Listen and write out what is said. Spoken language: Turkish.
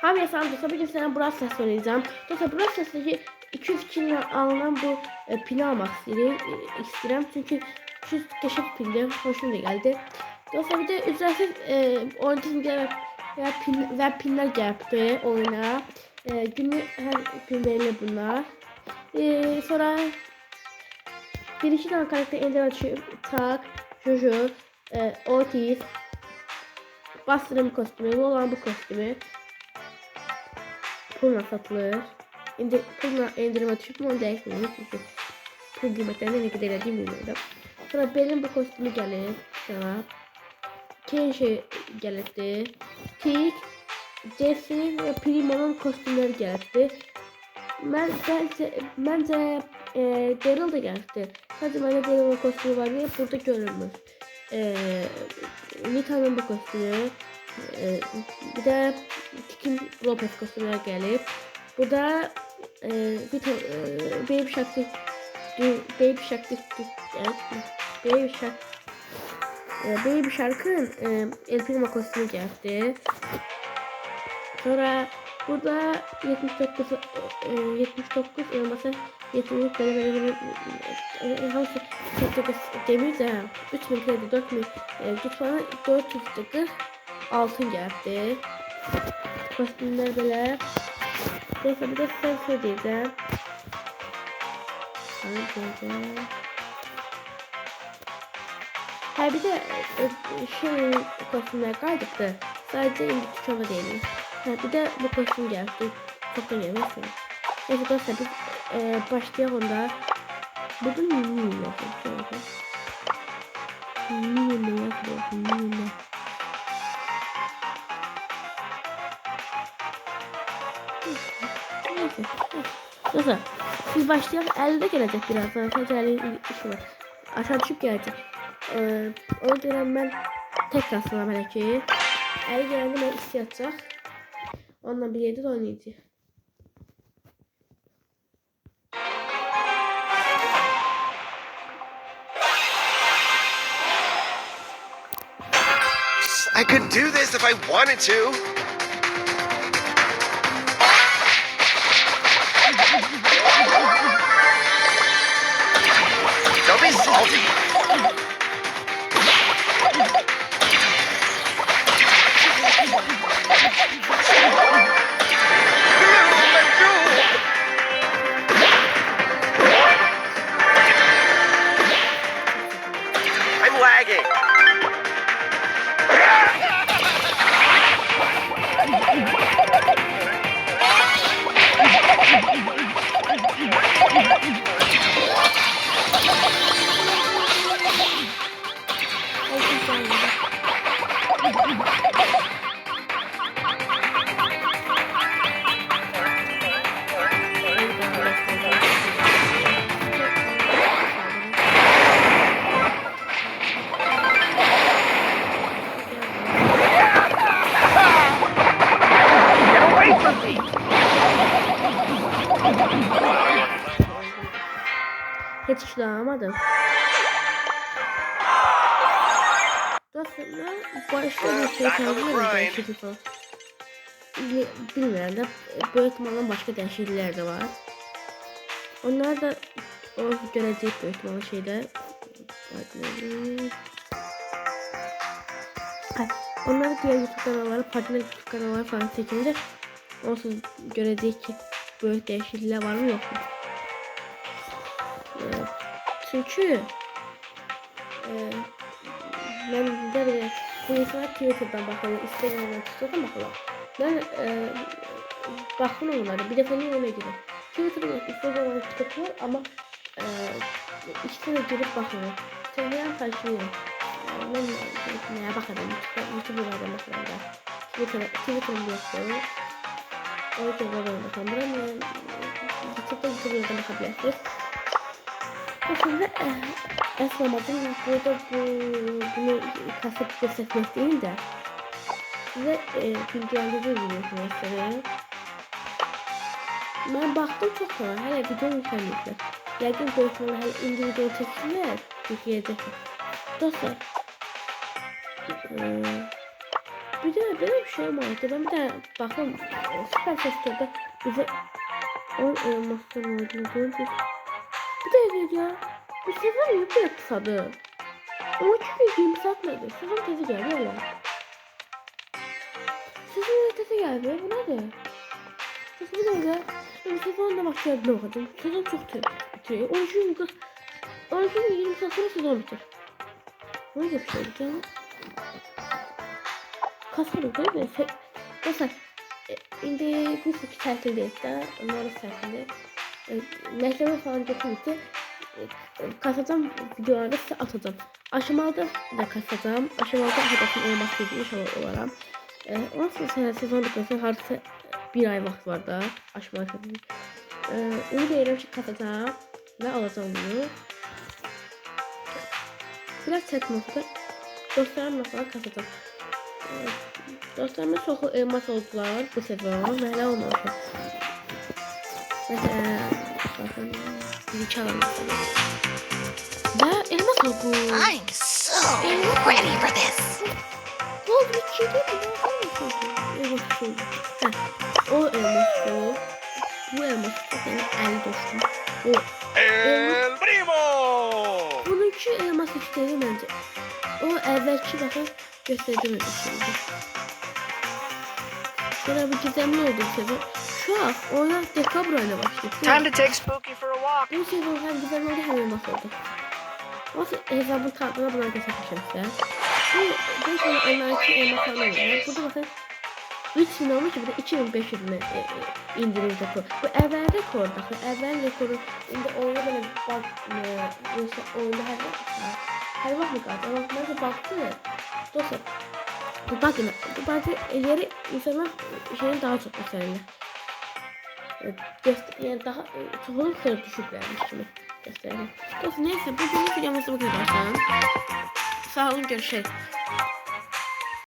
Hamile sandım. Bugün sana Brawl Stars söyleyeceğim. Dostlar Brawl Stars'taki 200 kilden alınan bu pini almak istedim. Çünkü 200 keşif pindi. Hoşuma da geldi. Dostlar bir de ücretsiz oynatımcılar ve pinler geldi oyuna. Günlük her gün verilir bunlar. Sonra bir iki tane karakter ender açıp Tak, Jojo, Otis, Bastırım kostümü, Lolan bu kostümü. Pulna satılır. Pulna indirime düşüp onu değişmiyor çünkü pul kıymetlerine ne kadar bilmiyorum. Sonra Bell'in bu kostümü gelir. Sonra Kenshi gelirdi. Tik, Jesse ve Primo'nun kostümleri gelirdi. Bence Daryl da gelirdi. Sadece bende Daryl'ın kostümü var diye burada görülmüş. Nita'nın bu kostümü. Bir de Tik'in Lopez kostümleri gelip. Burada bir tane Baby Shark Baby Shark'ın El Primo kostümü geldi. Sonra burada 79 olmasa 70 böyle hangi 79 demir de 3000 kredi 4000 lütfen 440 altın geldi. Kostümler böyle. Neyse bir de size söyleyeceğim. Ha bir de şey kostümler kaydıktı. Sadece indi tuşama değil. Ha bir de bu kostüm geldi. Çok önemli. Neyse dostlar biz başlayalım da. Bugün mini yapalım. Mini yapalım. Mini. Neyse. Dostlar biz başlayalım. Elde gelecek birazdan. Sadece elde işi var. Aşağı düşüp gelecek. O yüzden ben tekrar sıram ki. Elde geldi ben isteyecek. Onunla bir yerde de oynayacağım. I could do this if I wanted to. Don't be salty. I'm lagging. Yetiştiramadım. Dostlar başka bir şey tanıyorum bilmiyorum da büyük ihtimalle başka değişiklikler de var. Onlar da o görecek büyük ihtimalle şeyler. Onlar diğer YouTube kanalları, partner YouTube kanalları falan seçince onsuz görecek ki büyük değişiklikler var mı yok mu? Çünkü ben de bu insanlar Twitter'dan bakalım, Instagram'dan, TikTok'tan bakalım. Ben baktım onlara, bir defa niye ona girdim. Twitter'dan, Instagram'dan, TikTok var ama ikisine de girip bakıyorum. Instagram karşılıyorum. Ben neye bakalım, YouTube'lardan bakalım da. Twitter'ın blokları. O yüzden bakalım. Buranın YouTube'lardan bakabilirsiniz. Şimdi esnamadım. Burada bunu kasıp göstermek değil de size bilgilendirici videosu. Ben baktım çok sonra. Hele video yüklenmişler. Yakın görüşmeler hele indi video çeksinler. Yükleyecek. Dostlar. Bir de böyle bir şey olmadı. Ben bir de bakın Süper Sektör'de bize 10 elmaslar olduğunu görünce bir de evet ya bu sezon niye böyle kısadı? Ama çünkü 20 saat miydi? Sezon tezi geldi öyle. Sezon tezi geldi. Bu nedir? Sezon öyle. Yani sezonda başlayabildim o kadar. Sezon çok bitiriyor. 13 gün 20 saat sonra sezon bitir. Böyle bir şey yani. Kasarım değil mi? Mesela indi bir iki tatildeyiz de onların tatilde mesleme falan götürmüştü. Kasacağım videolarda size atacağım. Aşamalı da kasacağım. Aşamalı da hedefim olması gibi inşallah olarak. Ondan sonra sezon bitmesi harika bir ay vakit var da aşamalı kasacağım. Ümit ederim ki kasacağım ve alacağım bunu. Biraz çekmesi de dostlarımla falan kasacağım. Dostlarıma çok elmas oldular bu sezon. Böyle olmadı. Mesela bakın bir çalalım. Ve elmas oldu. I'm so ready for this. Oldu bir şey değil mi? Elmas oldu. O elmas oldu. Bu elmas oldu. Benim 50 dostum. O El Primo! bununki elmas hiç değil bence. O evvelki bakın gösterdim öyle şimdi. Şöyle bir gizemli oldu bu sezon. Şu an oyuna dekabr ayına başladı. Time to take Spooky for a walk. Bu sezon hem gizemli oldu hem elmas oldu. Nasıl hesabın kartına buna göstermişim size. Bu sezon onlardaki elmas almayı. Burada bakın 3000 olmuş bir de 2500 mi indirim rekoru. Bu evvel rekor bakın. Evvel rekoru şimdi oyuna böyle bak yoksa oyunda her vakit mı kaldı? Ama ben baktı. Dostlar bakın bazı yeri insanlar şeyin daha çok mesela. Yani daha çoğunluk kadar düşük vermiş şimdi gösterelim. Dostlar neyse bugün videomuzda bu kadar. Sağ olun görüşürüz.